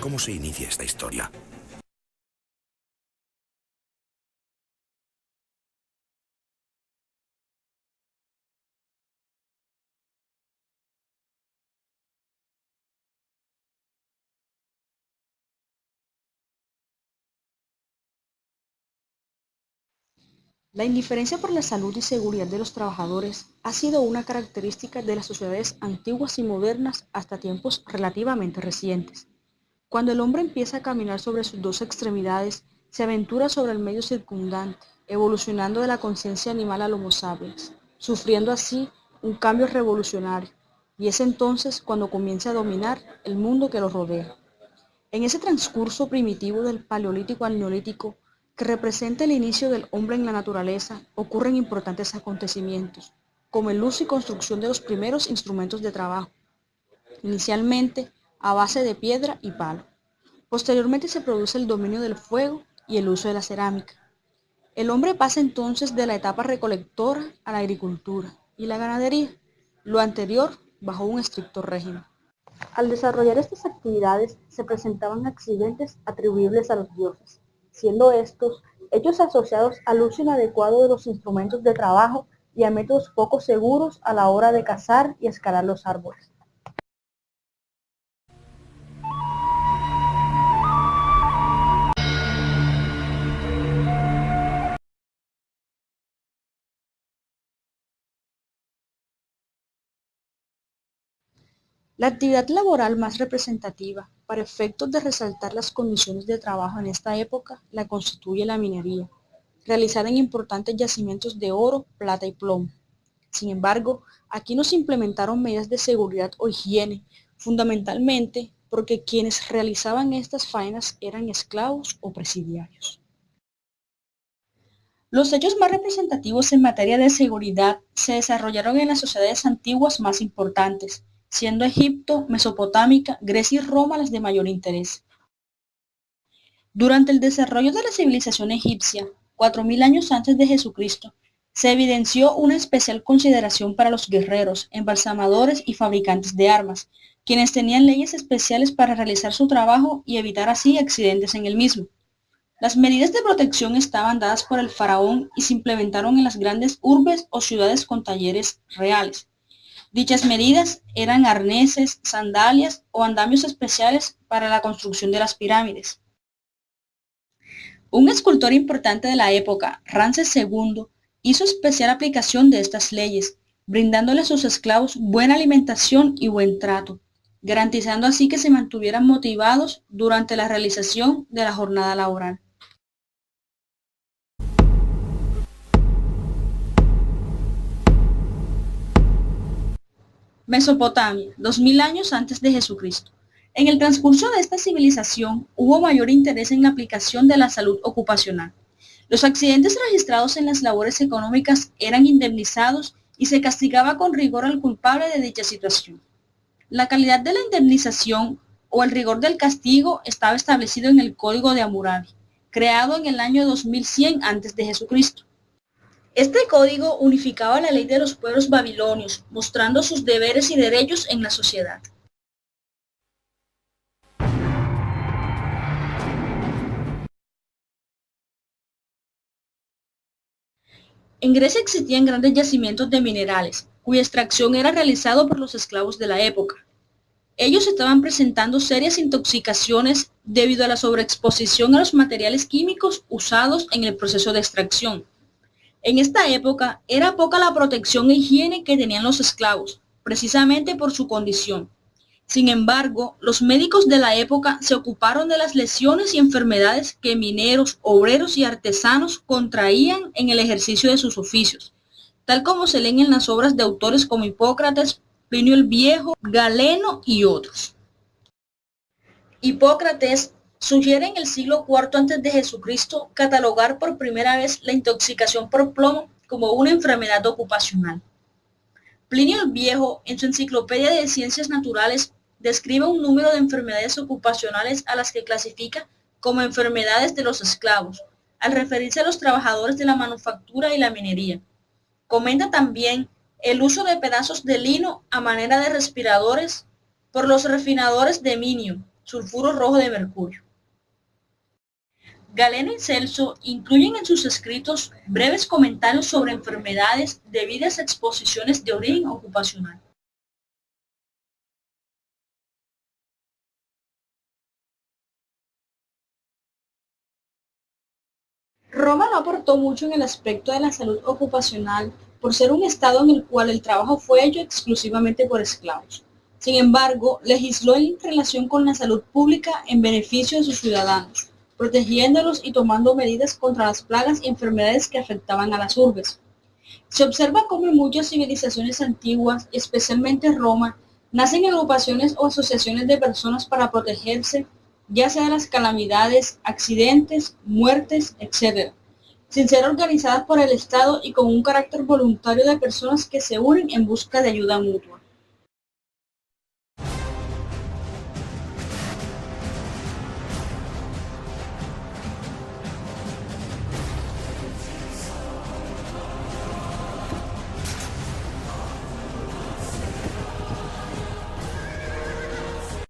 ¿Cómo se inicia esta historia? La indiferencia por la salud y seguridad de los trabajadores ha sido una característica de las sociedades antiguas y modernas hasta tiempos relativamente recientes. Cuando el hombre empieza a caminar sobre sus dos extremidades, se aventura sobre el medio circundante, evolucionando de la conciencia animal al Homo sapiens, sufriendo así un cambio revolucionario, y es entonces cuando comienza a dominar el mundo que lo rodea. En ese transcurso primitivo del Paleolítico al Neolítico, que representa el inicio del hombre en la naturaleza, ocurren importantes acontecimientos, como el uso y construcción de los primeros instrumentos de trabajo, inicialmente a base de piedra y palo. Posteriormente se produce el dominio del fuego y el uso de la cerámica. El hombre pasa entonces de la etapa recolectora a la agricultura y la ganadería, lo anterior bajo un estricto régimen. Al desarrollar estas actividades se presentaban accidentes atribuibles a los dioses, siendo estos hechos asociados al uso inadecuado de los instrumentos de trabajo y a métodos poco seguros a la hora de cazar y escalar los árboles. La actividad laboral más representativa, para efectos de resaltar las condiciones de trabajo en esta época, la constituye la minería, realizada en importantes yacimientos de oro, plata y plomo. Sin embargo, aquí no se implementaron medidas de seguridad o higiene, fundamentalmente porque quienes realizaban estas faenas eran esclavos o presidiarios. Los hechos más representativos en materia de seguridad se desarrollaron en las sociedades antiguas más importantes, siendo Egipto, Mesopotámica, Grecia y Roma las de mayor interés. Durante el desarrollo de la civilización egipcia, 4000 años antes de Jesucristo, se evidenció una especial consideración para los guerreros, embalsamadores y fabricantes de armas, quienes tenían leyes especiales para realizar su trabajo y evitar así accidentes en el mismo. Las medidas de protección estaban dadas por el faraón y se implementaron en las grandes urbes o ciudades con talleres reales. Dichas medidas eran arneses, sandalias o andamios especiales para la construcción de las pirámides. Un escultor importante de la época, Ramsés II, hizo especial aplicación de estas leyes, brindándole a sus esclavos buena alimentación y buen trato, garantizando así que se mantuvieran motivados durante la realización de la jornada laboral. Mesopotamia, 2000 años antes de Jesucristo. En el transcurso de esta civilización hubo mayor interés en la aplicación de la salud ocupacional. Los accidentes registrados en las labores económicas eran indemnizados y se castigaba con rigor al culpable de dicha situación. La calidad de la indemnización o el rigor del castigo estaba establecido en el Código de Hammurabi, creado en el año 2100 antes de Jesucristo. Este código unificaba la ley de los pueblos babilonios, mostrando sus deberes y derechos en la sociedad. En Grecia existían grandes yacimientos de minerales, cuya extracción era realizada por los esclavos de la época. Ellos estaban presentando serias intoxicaciones debido a la sobreexposición a los materiales químicos usados en el proceso de extracción. En esta época era poca la protección e higiene que tenían los esclavos, precisamente por su condición. Sin embargo, los médicos de la época se ocuparon de las lesiones y enfermedades que mineros, obreros y artesanos contraían en el ejercicio de sus oficios, tal como se leen en las obras de autores como Hipócrates, Plinio el Viejo, Galeno y otros. Hipócrates sugiere en el siglo IV antes de Jesucristo catalogar por primera vez la intoxicación por plomo como una enfermedad ocupacional. Plinio el Viejo, en su Enciclopedia de Ciencias Naturales, describe un número de enfermedades ocupacionales a las que clasifica como enfermedades de los esclavos, al referirse a los trabajadores de la manufactura y la minería. Comenta también el uso de pedazos de lino a manera de respiradores por los refinadores de minio, sulfuro rojo de mercurio. Galeno y Celso incluyen en sus escritos breves comentarios sobre enfermedades debidas a exposiciones de origen ocupacional. Roma no aportó mucho en el aspecto de la salud ocupacional por ser un estado en el cual el trabajo fue hecho exclusivamente por esclavos. Sin embargo, legisló en relación con la salud pública en beneficio de sus ciudadanos, protegiéndolos y tomando medidas contra las plagas y enfermedades que afectaban a las urbes. Se observa cómo en muchas civilizaciones antiguas, especialmente Roma, nacen agrupaciones o asociaciones de personas para protegerse, ya sea de las calamidades, accidentes, muertes, etc., sin ser organizadas por el Estado y con un carácter voluntario de personas que se unen en busca de ayuda mutua.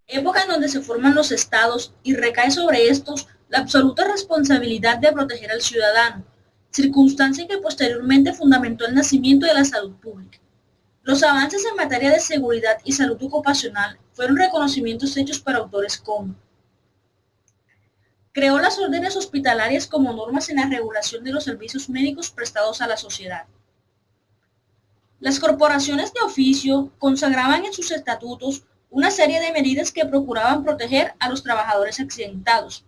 Época en donde se forman los estados y recae sobre estos la absoluta responsabilidad de proteger al ciudadano, circunstancia que posteriormente fundamentó el nacimiento de la salud pública. Los avances en materia de seguridad y salud ocupacional fueron reconocimientos hechos por autores como creó las órdenes hospitalarias como normas en la regulación de los servicios médicos prestados a la sociedad. Las corporaciones de oficio consagraban en sus estatutos una serie de medidas que procuraban proteger a los trabajadores accidentados.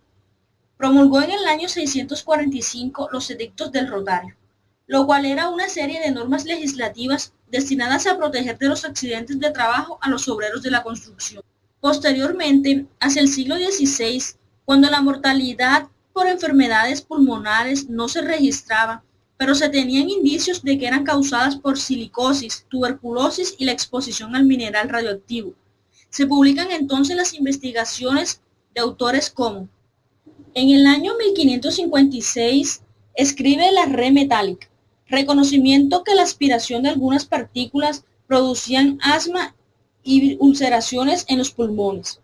Promulgó en el año 645 los edictos del Rotario, lo cual era una serie de normas legislativas destinadas a proteger de los accidentes de trabajo a los obreros de la construcción. Posteriormente, hacia el siglo XVI, cuando la mortalidad por enfermedades pulmonares no se registraba, pero se tenían indicios de que eran causadas por silicosis, tuberculosis y la exposición al mineral radioactivo. Se publican entonces las investigaciones de autores como en el año 1556 escribe la Re metálica, reconocimiento que la aspiración de algunas partículas producían asma y ulceraciones en los pulmones.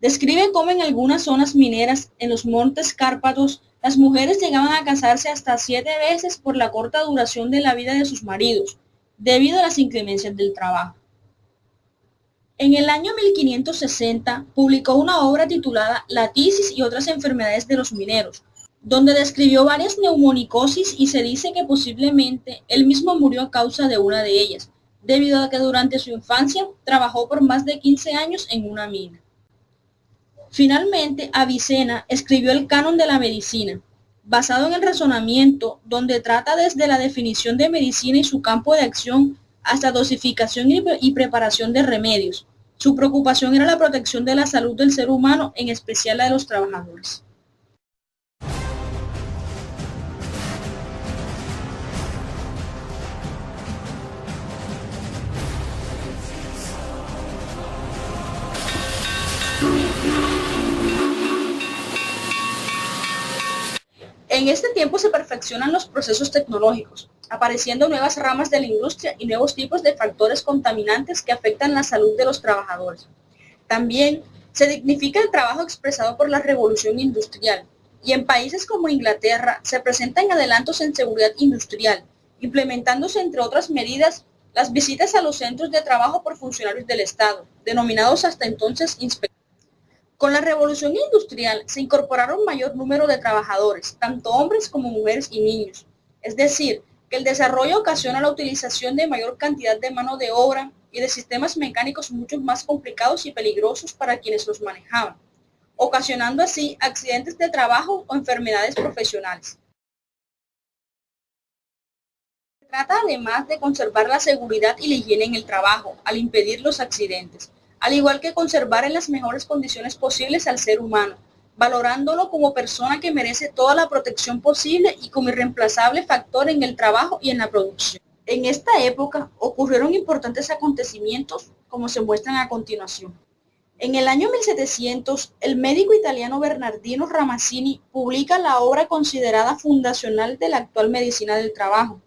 Describe cómo en algunas zonas mineras, en los montes Cárpatos, las mujeres llegaban a casarse hasta 7 veces por la corta duración de la vida de sus maridos, debido a las inclemencias del trabajo. En el año 1560 publicó una obra titulada La tisis y otras enfermedades de los mineros, donde describió varias neumonicosis y se dice que posiblemente él mismo murió a causa de una de ellas, debido a que durante su infancia trabajó por más de 15 años en una mina. Finalmente, Avicena escribió el Canon de la Medicina, basado en el razonamiento, donde trata desde la definición de medicina y su campo de acción hasta dosificación y preparación de remedios. Su preocupación era la protección de la salud del ser humano, en especial la de los trabajadores. En este tiempo se perfeccionan los procesos tecnológicos, apareciendo nuevas ramas de la industria y nuevos tipos de factores contaminantes que afectan la salud de los trabajadores. También se dignifica el trabajo expresado por la revolución industrial, y en países como Inglaterra se presentan adelantos en seguridad industrial, implementándose entre otras medidas las visitas a los centros de trabajo por funcionarios del Estado, denominados hasta entonces inspectores. Con la revolución industrial se incorporaron mayor número de trabajadores, tanto hombres como mujeres y niños. Es decir, que el desarrollo ocasiona la utilización de mayor cantidad de mano de obra y de sistemas mecánicos mucho más complicados y peligrosos para quienes los manejaban, ocasionando así accidentes de trabajo o enfermedades profesionales. Se trata además de conservar la seguridad y la higiene en el trabajo, al impedir los accidentes, al igual que conservar en las mejores condiciones posibles al ser humano, valorándolo como persona que merece toda la protección posible y como irreemplazable factor en el trabajo y en la producción. En esta época ocurrieron importantes acontecimientos, como se muestran a continuación. En el año 1700, el médico italiano Bernardino Ramazzini publica la obra considerada fundacional de la actual medicina del trabajo,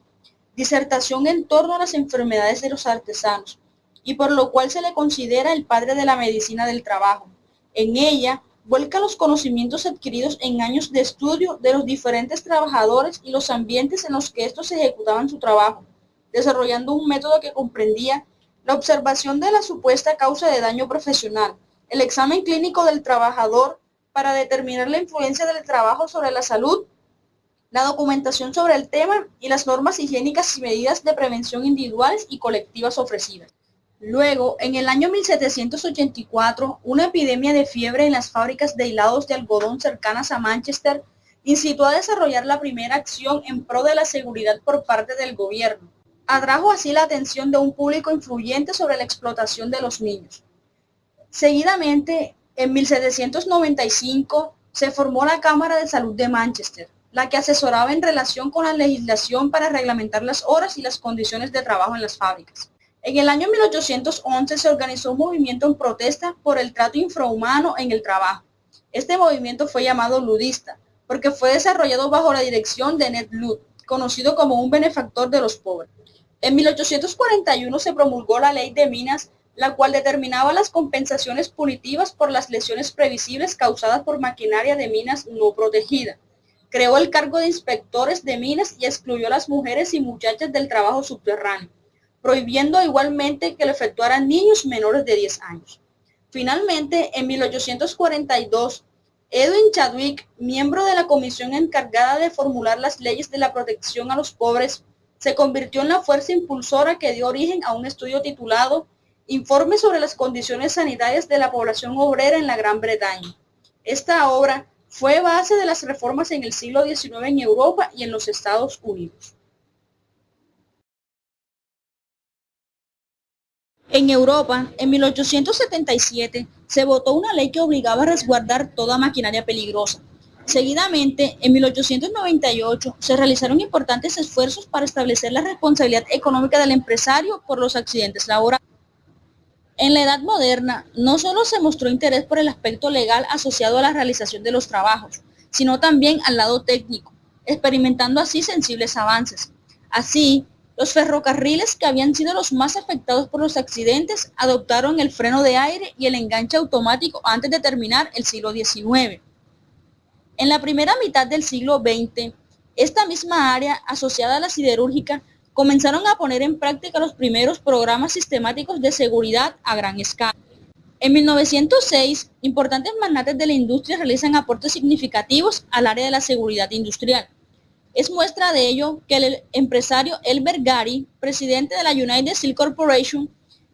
disertación en torno a las enfermedades de los artesanos, y por lo cual se le considera el padre de la medicina del trabajo, En ella, vuelca los conocimientos adquiridos en años de estudio de los diferentes trabajadores y los ambientes en los que estos ejecutaban su trabajo, desarrollando un método que comprendía la observación de la supuesta causa de daño profesional, el examen clínico del trabajador para determinar la influencia del trabajo sobre la salud, la documentación sobre el tema y las normas higiénicas y medidas de prevención individuales y colectivas ofrecidas. Luego, en el año 1784, una epidemia de fiebre en las fábricas de hilados de algodón cercanas a Manchester incitó a desarrollar la primera acción en pro de la seguridad por parte del gobierno. Atrajo así la atención de un público influyente sobre la explotación de los niños. Seguidamente, en 1795, se formó la Cámara de Salud de Manchester, la que asesoraba en relación con la legislación para reglamentar las horas y las condiciones de trabajo en las fábricas. En el año 1811 se organizó un movimiento en protesta por el trato infrahumano en el trabajo. Este movimiento fue llamado ludista, porque fue desarrollado bajo la dirección de Ned Ludd, conocido como un benefactor de los pobres. En 1841 se promulgó la Ley de Minas, la cual determinaba las compensaciones punitivas por las lesiones previsibles causadas por maquinaria de minas no protegida. Creó el cargo de inspectores de minas y excluyó a las mujeres y muchachas del trabajo subterráneo, prohibiendo igualmente que lo efectuaran niños menores de 10 años. Finalmente, en 1842, Edwin Chadwick, miembro de la comisión encargada de formular las leyes de la protección a los pobres, se convirtió en la fuerza impulsora que dio origen a un estudio titulado Informe sobre las condiciones sanitarias de la población obrera en la Gran Bretaña. Esta obra fue base de las reformas en el siglo XIX en Europa y en los Estados Unidos. En Europa, en 1877, se votó una ley que obligaba a resguardar toda maquinaria peligrosa. Seguidamente, en 1898, se realizaron importantes esfuerzos para establecer la responsabilidad económica del empresario por los accidentes laborales. En la Edad Moderna, no solo se mostró interés por el aspecto legal asociado a la realización de los trabajos, sino también al lado técnico, experimentando así sensibles avances. Así, los ferrocarriles, que habían sido los más afectados por los accidentes, adoptaron el freno de aire y el enganche automático antes de terminar el siglo XIX. En la primera mitad del siglo XX, esta misma área, asociada a la siderúrgica, comenzaron a poner en práctica los primeros programas sistemáticos de seguridad a gran escala. En 1906, importantes magnates de la industria realizan aportes significativos al área de la seguridad industrial. Es muestra de ello que el empresario Elbert Gary, presidente de la United Steel Corporation,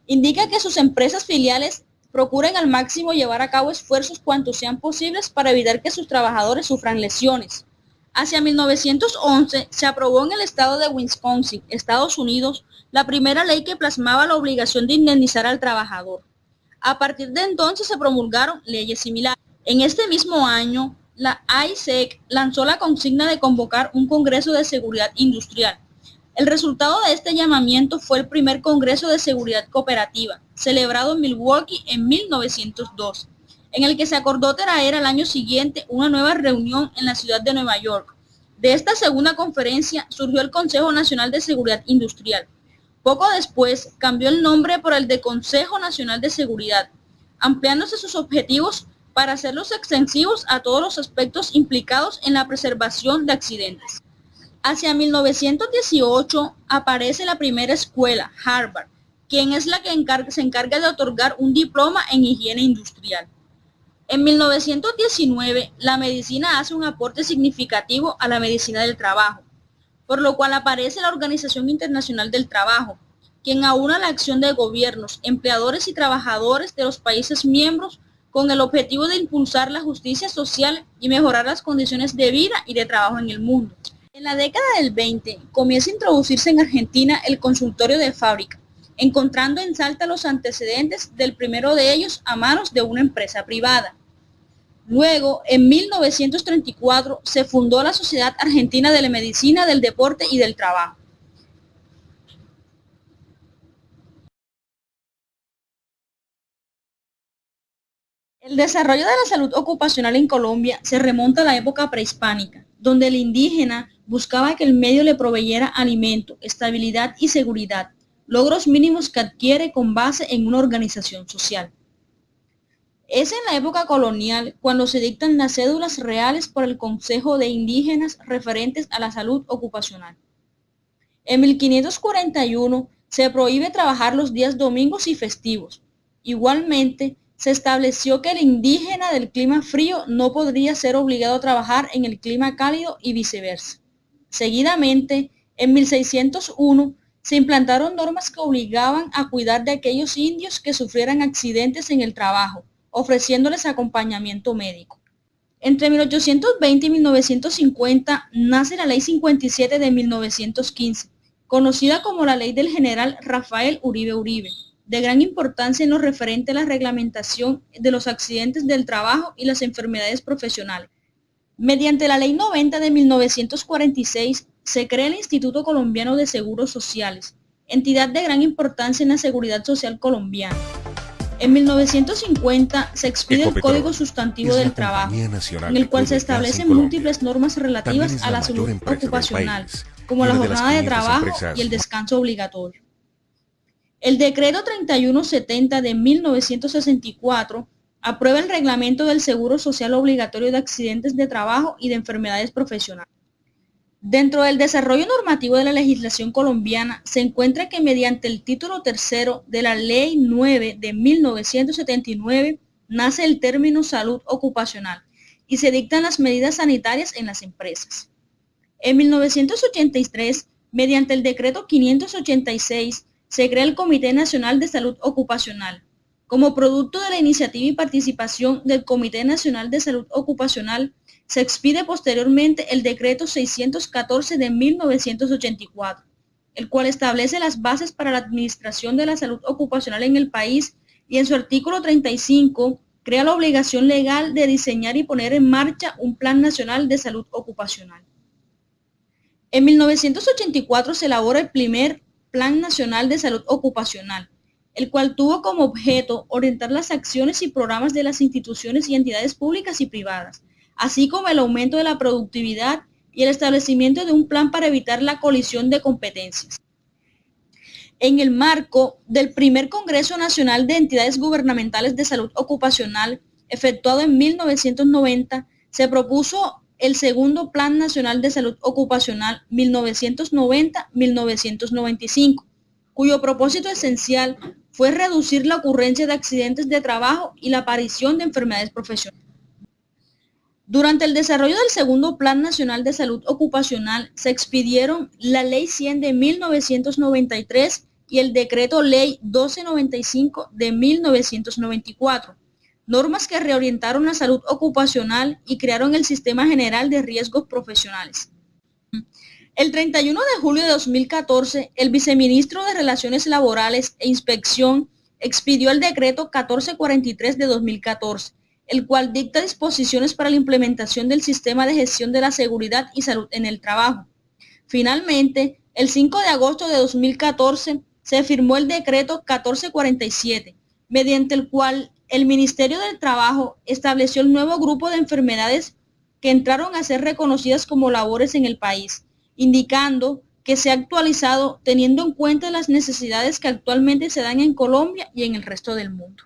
indica que sus empresas filiales procuren al máximo llevar a cabo esfuerzos cuantos sean posibles para evitar que sus trabajadores sufran lesiones. Hacia 1911 se aprobó en el estado de Wisconsin, Estados Unidos, la primera ley que plasmaba la obligación de indemnizar al trabajador. A partir de entonces se promulgaron leyes similares. En este mismo año, la AISEC lanzó la consigna de convocar un Congreso de Seguridad Industrial. El resultado de este llamamiento fue el primer Congreso de Seguridad Cooperativa, celebrado en Milwaukee en 1902, en el que se acordó traer al año siguiente una nueva reunión en la ciudad de Nueva York. De esta segunda conferencia surgió el Consejo Nacional de Seguridad Industrial. Poco después cambió el nombre por el de Consejo Nacional de Seguridad, ampliándose sus objetivos para hacerlos extensivos a todos los aspectos implicados en la preservación de accidentes. Hacia 1918 aparece la primera escuela, Harvard, quien es la que se encarga de otorgar un diploma en higiene industrial. En 1919, la medicina hace un aporte significativo a la medicina del trabajo, por lo cual aparece la Organización Internacional del Trabajo, quien aúna la acción de gobiernos, empleadores y trabajadores de los países miembros con el objetivo de impulsar la justicia social y mejorar las condiciones de vida y de trabajo en el mundo. En la década del 20 comienza a introducirse en Argentina el consultorio de fábrica, encontrando en Salta los antecedentes del primero de ellos a manos de una empresa privada. Luego, en 1934, se fundó la Sociedad Argentina de la Medicina, del Deporte y del Trabajo. El desarrollo de la salud ocupacional en Colombia se remonta a la época prehispánica, donde el indígena buscaba que el medio le proveyera alimento, estabilidad y seguridad, logros mínimos que adquiere con base en una organización social. Es en la época colonial cuando se dictan las cédulas reales por el Consejo de Indígenas referentes a la salud ocupacional. En 1541 se prohíbe trabajar los días domingos y festivos. Igualmente, se estableció que el indígena del clima frío no podría ser obligado a trabajar en el clima cálido y viceversa. Seguidamente, en 1601, se implantaron normas que obligaban a cuidar de aquellos indios que sufrieran accidentes en el trabajo, ofreciéndoles acompañamiento médico. Entre 1820 y 1950 nace la Ley 57 de 1915, conocida como la Ley del General Rafael Uribe Uribe, de gran importancia en lo referente a la reglamentación de los accidentes del trabajo y las enfermedades profesionales. Mediante la Ley 90 de 1946 se crea el Instituto Colombiano de Seguros Sociales, entidad de gran importancia en la seguridad social colombiana. En 1950 se expide el Código Sustantivo del Trabajo, en el cual se establecen múltiples normas relativas a la salud ocupacional, como la jornada de trabajo y el descanso obligatorio. El Decreto 3170 de 1964 aprueba el Reglamento del Seguro Social Obligatorio de Accidentes de Trabajo y de Enfermedades Profesionales. Dentro del desarrollo normativo de la legislación colombiana se encuentra que mediante el título tercero de la Ley 9 de 1979 nace el término salud ocupacional y se dictan las medidas sanitarias en las empresas. En 1983, mediante el decreto 586, se crea el Comité Nacional de Salud Ocupacional. Como producto de la iniciativa y participación del Comité Nacional de Salud Ocupacional, se expide posteriormente el Decreto 614 de 1984, el cual establece las bases para la administración de la salud ocupacional en el país y en su artículo 35 crea la obligación legal de diseñar y poner en marcha un Plan Nacional de Salud Ocupacional. En 1984 se elabora el primer Plan Nacional de Salud Ocupacional, el cual tuvo como objeto orientar las acciones y programas de las instituciones y entidades públicas y privadas, así como el aumento de la productividad y el establecimiento de un plan para evitar la colisión de competencias. En el marco del primer Congreso Nacional de Entidades Gubernamentales de Salud Ocupacional, efectuado en 1990, se propuso el segundo Plan Nacional de Salud Ocupacional 1990-1995, cuyo propósito esencial fue reducir la ocurrencia de accidentes de trabajo y la aparición de enfermedades profesionales. Durante el desarrollo del segundo Plan Nacional de Salud Ocupacional se expidieron la Ley 100 de 1993 y el Decreto Ley 1295 de 1994, normas que reorientaron la salud ocupacional y crearon el Sistema General de Riesgos Profesionales. El 31 de julio de 2014, el viceministro de Relaciones Laborales e Inspección expidió el Decreto 1443 de 2014, el cual dicta disposiciones para la implementación del Sistema de Gestión de la Seguridad y Salud en el Trabajo. Finalmente, el 5 de agosto de 2014 se firmó el Decreto 1447, mediante el cual el Ministerio del Trabajo estableció el nuevo grupo de enfermedades que entraron a ser reconocidas como labores en el país, indicando que se ha actualizado teniendo en cuenta las necesidades que actualmente se dan en Colombia y en el resto del mundo.